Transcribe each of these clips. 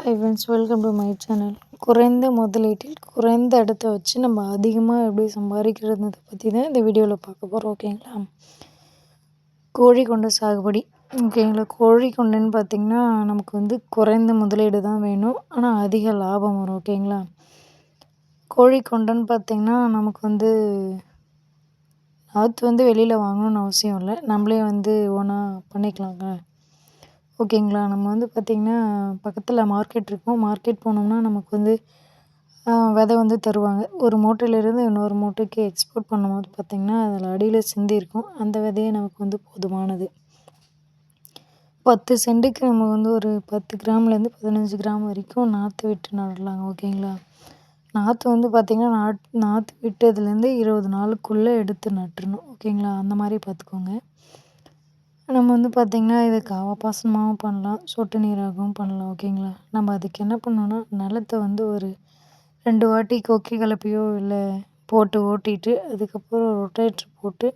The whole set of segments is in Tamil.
Hi friends, welcome to my channel. குறைந்த முதலீட்டில் குறைந்த இடத்த வச்சு நம்ம அதிகமாக எப்படி சம்பாதிக்கிறத பற்றி தான் இந்த வீடியோவில் பார்க்க போகிறோம். ஓகேங்களா? கோழி கொண்டை சாகுபடி. ஓகேங்களா? கோழி கொண்டைன்னு பார்த்திங்கன்னா நமக்கு வந்து குறைந்த முதலீடு தான் வேணும், ஆனால் அதிக லாபம் வரும். ஓகேங்களா? கோழி கொண்டைன்னு பார்த்திங்கன்னா நமக்கு வந்து நாற்று வந்து வெளியில் வாங்கணும்னு அவசியம் இல்லை, நம்மளே வந்து ஓனாக பண்ணிக்கலாங்க. ஓகேங்களா? நம்ம வந்து பார்த்திங்கன்னா பக்கத்தில் மார்க்கெட் இருக்கும். மார்க்கெட் போனோம்னா நமக்கு வந்து விதை வந்து தருவாங்க. ஒரு மூட்டையிலேருந்து இன்னொரு மூட்டைக்கு எக்ஸ்போர்ட் பண்ணும்போது பார்த்திங்கன்னா அதில் அடியில் சிந்தி இருக்கும். அந்த விதையே நமக்கு வந்து போதுமானது. 10 சென்ட்டுக்கு நம்ம வந்து ஒரு 10 கிராம்லேருந்து 15 கிராம் வரைக்கும் நாற்று விட்டு நடலாங்க. ஓகேங்களா? நாற்று வந்து பார்த்திங்கன்னா நாற்று விட்டதுலேருந்து 20 நாளுக்குள்ளே எடுத்து நட்டுறணும். ஓகேங்களா? அந்த மாதிரி பார்த்துக்கோங்க. நம்ம வந்து பார்த்திங்கன்னா இது காவாபாசனமாகவும் பண்ணலாம், சொட்டு நீராகவும் பண்ணலாம். ஓகேங்களா? நம்ம அதுக்கு என்ன பண்ணணும்னா நிலத்தை வந்து ஒரு 2 வாட்டி கொக்கி கலப்பையோ இல்லை போட்டு ஓட்டிட்டு அதுக்கப்புறம் ரொட்டேட்ரு போட்டு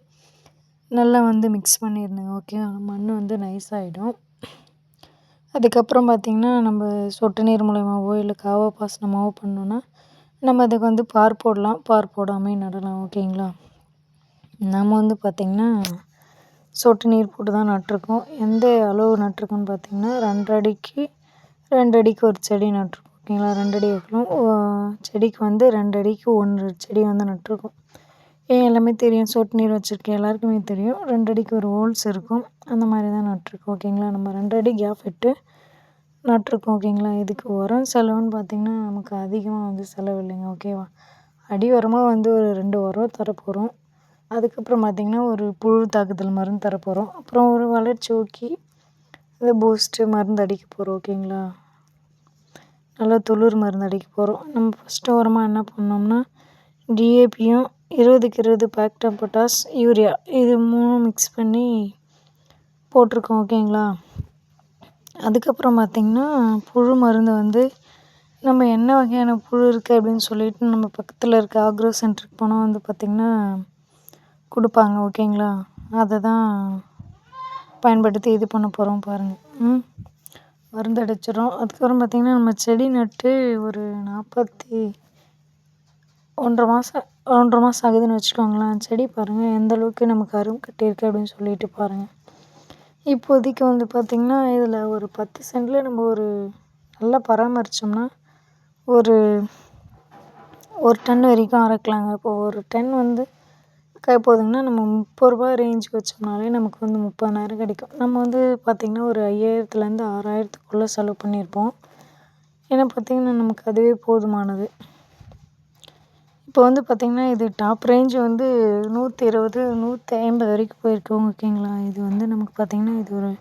நல்லா வந்து மிக்ஸ் பண்ணிடணுங்க. ஓகே, மண் வந்து நைஸ் ஆகிடும். அதுக்கப்புறம் பார்த்திங்கன்னா நம்ம சொட்டு நீர் மூலயமாவோ இல்லை காவாபாசனமாவோ பண்ணோன்னா நம்ம அதுக்கு வந்து பார் போடலாம், பார் போடாமல் நடலாம். ஓகேங்களா? நம்ம வந்து பார்த்திங்கன்னா சொட்டு நீர் போட்டு தான் நட்டிருக்கோம். எந்த அளவு நட்டிருக்கோன்னு பார்த்திங்கன்னா 2 அடிக்கு 2 அடிக்கு ஒரு செடி நட்டிருக்கோம். ஓகேங்களா? 2 அடி வைக்கணும். செடிக்கு வந்து 2 அடிக்கு 1 செடி வந்து நட்டிருக்கோம். எல்லாமே தெரியும், சொட்டு நீர் வச்சுருக்கேன் எல்லாருக்குமே தெரியும். 2 அடிக்கு ஒரு ஹோல்ஸ் இருக்கும், அந்த மாதிரி தான் நட்டிருக்கோம். ஓகேங்களா? நம்ம 2 அடி கேப் விட்டு நட்டிருக்கோம். ஓகேங்களா? இதுக்கு உரம் செலவுன்னு பார்த்திங்கன்னா நமக்கு அதிகமாக வந்து செலவு இல்லைங்க. ஓகேவா? அடி உரமாக வந்து ஒரு 2 உரம் தரப்போகிறோம். அதுக்கப்புறம் பார்த்திங்கன்னா ஒரு புழு தாக்குதல் மருந்து தரப்போகிறோம். அப்புறம் ஒரு வளர்ச்சி ஊக்கி இந்த பூஸ்ட்டு மருந்து அடிக்க போகிறோம். ஓகேங்களா? நல்லா துளிர் மருந்து அடிக்க போகிறோம். நம்ம ஃபஸ்ட்டு உரமாக என்ன பண்ணோம்னா டிஏபியும் 20க்கு 20 பாக்டம் பொட்டாஸ், யூரியா இது 3 மிக்ஸ் பண்ணி போட்டிருக்கோம். ஓகேங்களா? அதுக்கப்புறம் பார்த்திங்கன்னா புழு மருந்து வந்து நம்ம என்ன வகையான புழு இருக்குது அப்படின்னு சொல்லிட்டு நம்ம பக்கத்தில் இருக்க ஆக்ரோ சென்டருக்கு போனால் வந்து பார்த்திங்கன்னா கொடுப்பாங்க. ஓகேங்களா? அதை தான் பயன்படுத்தி இது பண்ண போகிறோம் பாருங்கள். மருந்து அடிச்சிடும். அதுக்கப்புறம் பார்த்திங்கன்னா நம்ம செடி நட்டு ஒரு 1.5 மாதம் ஆகுதுன்னு வச்சுக்கோங்களேன். செடி பாருங்கள் எந்த அளவுக்கு நமக்கு அரும்பு கட்டியிருக்கு அப்படின்னு சொல்லிட்டு பாருங்கள். இப்போதைக்கு வந்து பார்த்திங்கன்னா இதில் ஒரு 10 சென்டில் நம்ம ஒரு நல்லா பராமரித்தோம்னா ஒரு டன் வரைக்கும் அறுக்கலாங்க. இப்போ ஒரு டன் வந்து போகுதுங்கன்னா நம்ம 30 ரூபா ரேஞ்சுக்கு வச்சோம்னாலே நமக்கு வந்து 30,000 கிடைக்கும். நம்ம வந்து பார்த்திங்கன்னா ஒரு 5000லேருந்து 6000த்துக்குள்ளே செலவு பண்ணியிருப்போம். ஏன்னா பார்த்திங்கன்னா நமக்கு அதுவே போதுமானது. இப்போ வந்து பார்த்திங்கன்னா இது டாப் ரேஞ்ச் வந்து 120 150 வரைக்கும் போயிருக்கு. ஓகேங்களா? இது வந்து நமக்கு பார்த்திங்கன்னா இது ஒரு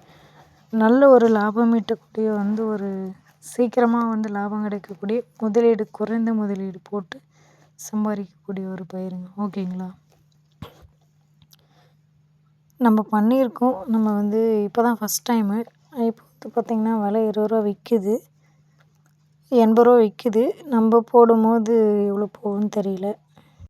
நல்ல ஒரு லாபம் ஈட்டக்கூடிய வந்து ஒரு சீக்கிரமாக வந்து லாபம் கிடைக்கக்கூடிய குறைந்த முதலீடு போட்டு சம்பாதிக்கக்கூடிய ஒரு பயிருங்க. ஓகேங்களா? நம்ம பண்ணியிருக்கோம். நம்ம வந்து இப்போ தான் ஃபஸ்ட் டைமு. இப்போ வந்து பார்த்திங்கன்னா விலை 20 ரூபா விற்கிது, 80 ரூபா விற்கிது. நம்ம போடும்போது எவ்வளோ போகும்னு தெரியல.